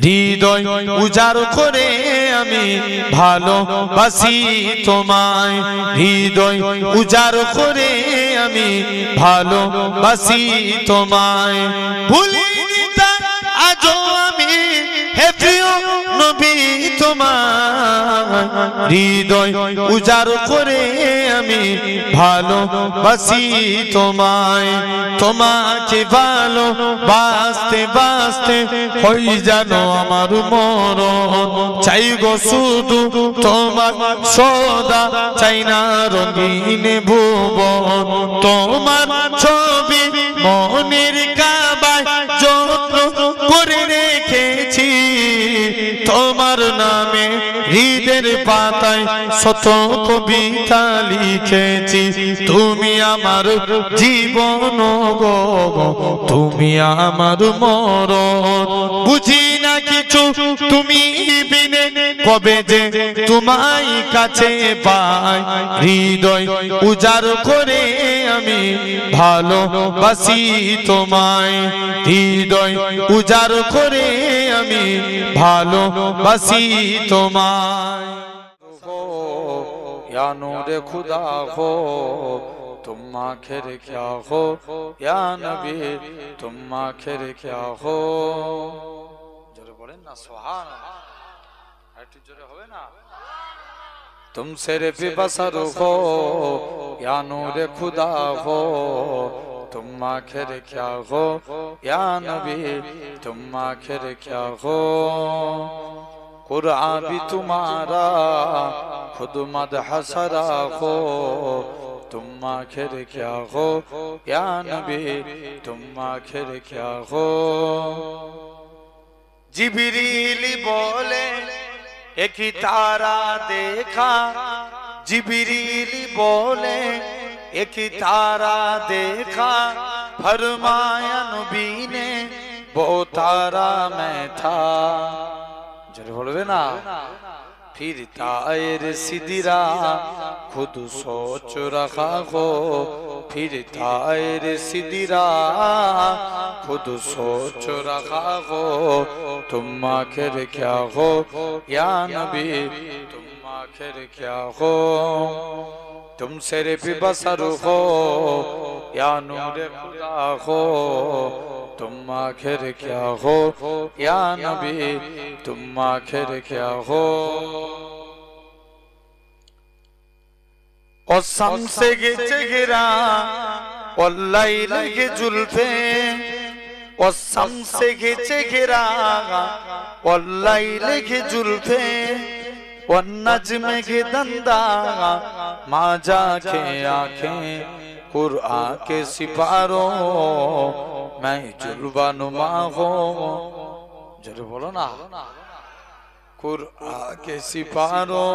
হৃদয় উজাড় করে আমি ভালোবাসি তোমায়, হৃদয় উজাড় করে আমি ভালোবাসি তোমায়। ভুলিনি তা আজও আমি হে প্রিয় নবী তোমায়, হৃদয় উজাড় করে আমি ভালোবাসি তোমায়। তোমাকে ভালোবাসতে বাসতে হই জানো আমার মরণ, চাই গো শুধু তোমার সদা, চাই না রঙিন ভুবন। তোমার ছবি মনের কাবায় যত্ন করে রেখেছি, তোমার নামে হৃদের পাতায় শত কবিতা লিখেছি। তুমি আমার জীবন গো, তুমি আমার মরণ, বুঝি না কিছু তুমি বিনে কবে যে তোমায় কাছে পাই। হৃদয় উজাড় করে আমি ভালোবাসি তোমায়, হৃদয় উজাড় করে আমি ভালোবাসি তোমায়। या नूर खुदा हो तुम आखिर क्या हो, या नबी तुम आखिर क्या हो। जोरे बोलें ना सुभान अल्लाह, ऐसे जोरे होवे ना। तुम सिर्फ बसर हो या नूर खुदा हो, तुम आखिर क्या हो, या नबी तुम आखिर क्या हो। कुरान भी तुम्हारा खुद मदह सरा हो, तुम आखिर क्या हो, या नबी तुम आखिर क्या हो। जिब्रील बोले एक ही तारा देखा, जिब्रील बोले एक ही तारा देखा, फरमाया नबी ने वो तारा मैं था। जरूर बोलवे ना। फिर तायर सिदिरा खुद सोच रखा हो, फिर तायर सिदिरा खुद सोच रखा हो, तुम आखिर क्या हो, या नबी तुम आखिर क्या हो। तुम सिर्फ बसर हो या नूर खुदा हो, तुम आखिर क्या हो, या नबी तुम आखिर क्या हो। और शम्से के चेहरा और लैल के जुल्फे, और शम्से के चेहरा और लैल के जुल्फे, और नज्म के दंदा माजा के आंखें, कुरआन के सिपारों मैं जुल्वा नुमा हो। जरूर बोलो ना। कुरआन के सिपारों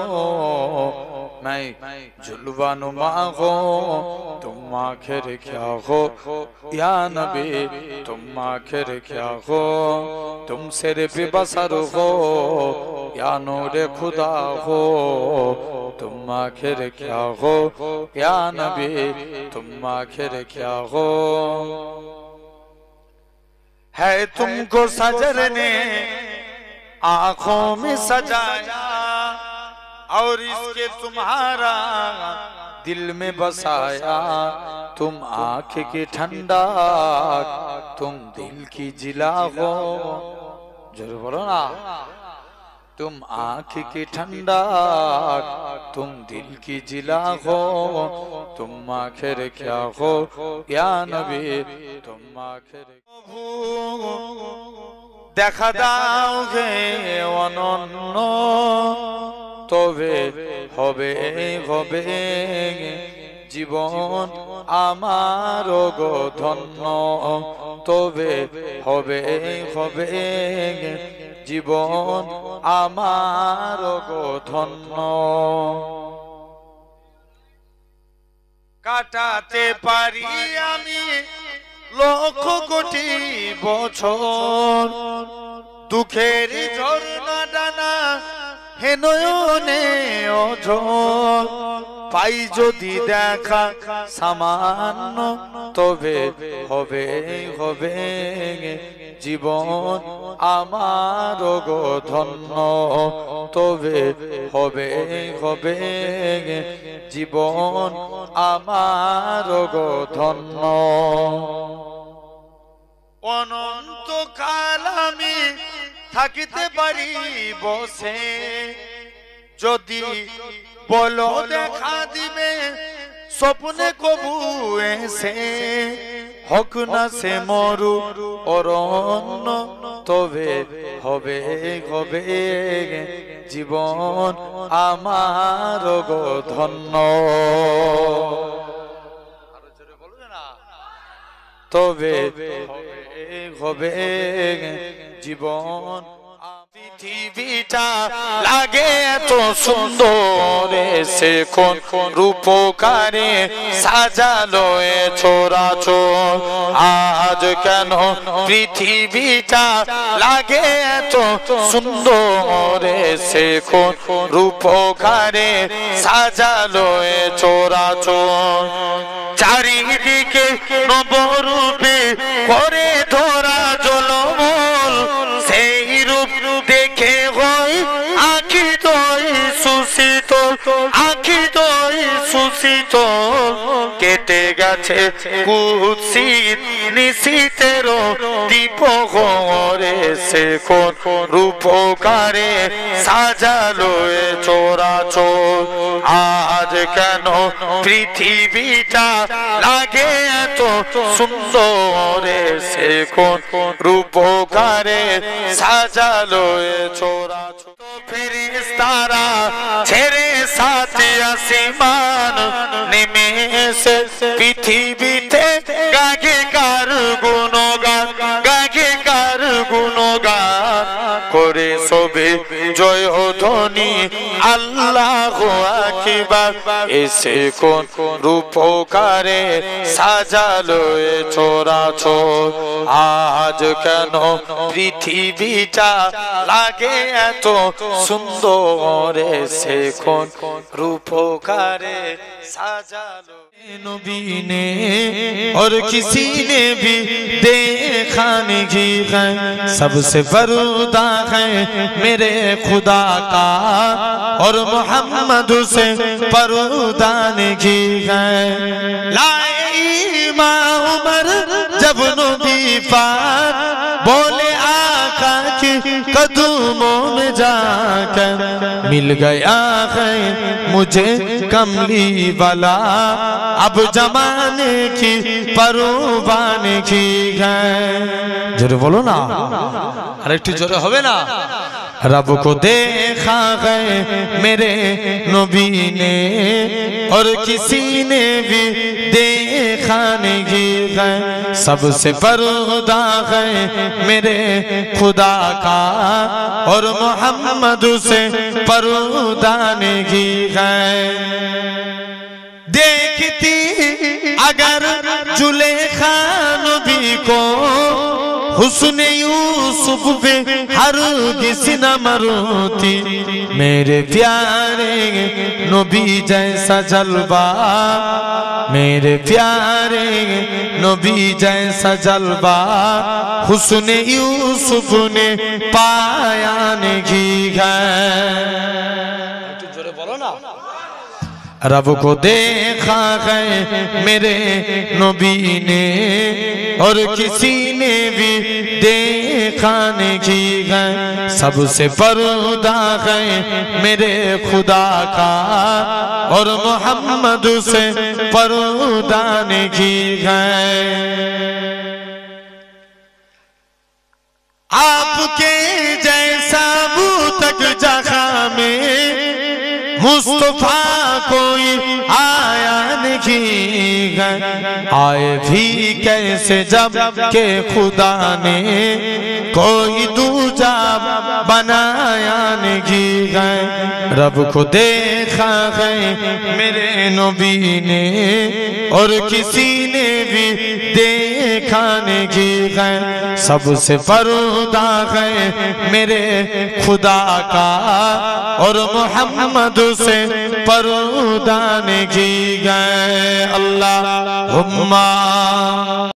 मैं जुल्वा नुमा हो, तुम आखिर क्या हो, या नबी तुम आखिर क्या हो। तुम सिर्फ बसर हो या नूर खुदा हो, तुम आखिर क्या हो, या नबी तुम आखिर क्या हो। है तुमको सजर ने आंखों में सजाया, और इसके तुम्हारा दिल में बसाया। तुम आँख की ठंडा, तुम दिल की जिला हो। जरूर बोलो ना। तुम आँख की ठंडा, तुम दिल की जिला हो, तुम आखिर क्या हो, या नबी तुम आखिर। দেখা দাও গে অনন্য, তবে হবে হবে জীবন আমার গো ধন্য, তবে হবে হবে জীবন আমার গো ধন্য। কাটাতে পারি আমি লক্ষ কোটি বছর, দুঃখের ঝর্ণা ডানা হে নয়নে অঝর, পাই যদি দেখা সামান্য তবে হবে হবে জীবন আমার গো ধন্য তবে হবে হবে জীবন আমার গো ধন্য অনন্তকাল আমি থাকিতে পারি বসে যদি বলো দেখা দিবে স্বপ্নে কবু এসে হক না সে মরু অরণ্য তবে হবে হবে জীবন আমার গো ধন্য তবে হবে জীবন পৃথিবীটা লাগে এত সুন্দর সে কোন রূপকারে সাজালো এ চরাচর আজ কেন পৃথিবীটা লাগে এত সুন্দর সে কোন রূপকারে সাজালো এ চরাচর চারিদিকে নবরূপে করে ধরা জলমল সেই রূপ দেখে হয় আখি দই সুশীত আখি দই সুশীত কেটে গেছে কুৎসিত নিশীতের দীপ ঘরে সে কোন রূপকারে সাজালো এ চরাচর আজ কেন পৃথিবীটা লাগে এত সুন্দর সে কোন রূপকারে সাজালো এ চরাচর ফেরেশতারা ছেড়ে সাথে আসমান নেমে এসে পৃথিবীতে গাগে কার গুণগান গাগে কার গুণগান করে সবে জয় ধ্বনি আল্লাহু আকবার এসে কোন রূপকারে সাজালো এ চরাচর আজ কেন পৃথিবীটা লাগে এত সুন্দর সে কোন রূপকারে साजालो नबी ने और किसी ने भी देखा नहीं है सबसे बरूदा है मेरे खुदा का और मोहम्मद से परूदा नहीं है लाए इमाम उमर जब नबी पाक बोले आका के कदमों में जाकर मिल गया है मुझे कमली वाला अब जमाने की परवान की है जोरे बोलो ना अरे जोरे होवे ना रब को देखा है मेरे नबी ने और किसी ने भी देखा नहीं है सबसे पर्दा है मेरे खुदा का और मोहम्मद से पर्दा नहीं है देखती अगर जुलेखा नबी को हुस्न यूसुफ पे हरगिज़ न मरती मेरे प्यारे नबी जैसा जलवा मेरे प्यारे नबी जैसा जलवा हुस्न यूसुफ ने पाया नहीं है जोरे बोलो ना रब को देखा है मेरे नबी ने और किसी ने भी देखा नहीं है सबसे पर्दा है मेरे खुदा का और मोहम्मद से पर्दा नहीं है आपके जैसा वो तक जगह में मुस्तफा कोई आया नहीं है आए भी कैसे जब के खुदा ने कोई दूजा बनाया नहीं है रब को देखा है मेरे नबी ने और किसी ने भी देखा खाने की है, सबसे पर्दा है मेरे खुदा का, और मोहम्मद से पर्दा नहीं की गए। अल्लाहुम्मा